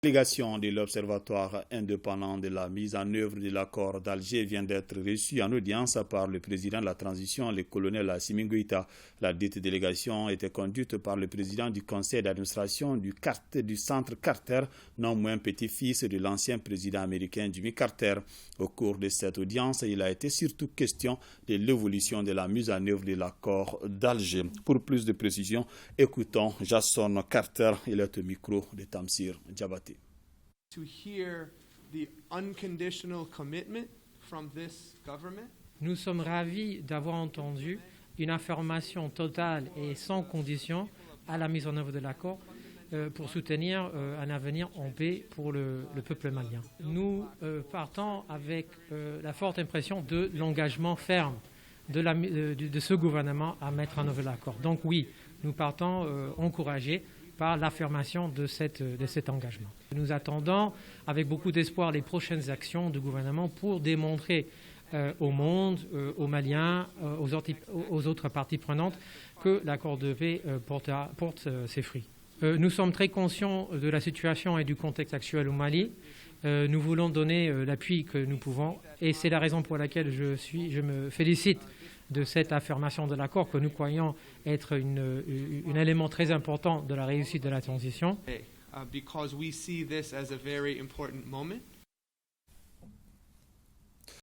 La délégation de l'Observatoire indépendant de la mise en œuvre de l'accord d'Alger vient d'être reçue en audience par le président de la transition, le colonel Assimi Goïta. La dite délégation était conduite par le président du conseil d'administration du centre Carter, non moins petit-fils de l'ancien président américain Jimmy Carter. Au cours de cette audience, il a été surtout question de l'évolution de la mise en œuvre de l'accord d'Alger. Pour plus de précisions, écoutons Jason Carter, il est au micro de Tamsir Diabaté. To hear the unconditional commitment from this government. Nous sommes ravis d'avoir entendu une affirmation totale et sans condition à la mise en œuvre de l'accord pour soutenir un avenir en paix pour le peuple malien. Nous partons avec la forte impression de l'engagement ferme de ce gouvernement à mettre en œuvre l'accord. Donc oui, nous partons encouragés par l'affirmation de cet engagement. Nous attendons avec beaucoup d'espoir les prochaines actions du gouvernement pour démontrer au monde, aux Maliens, aux autres parties prenantes que l'accord de paix porte ses fruits. Nous sommes très conscients de la situation et du contexte actuel au Mali. Nous voulons donner l'appui que nous pouvons et c'est la raison pour laquelle je me félicite de cette affirmation de l'accord que nous croyons être un élément très important de la réussite de la transition. Because we see this as a very important moment.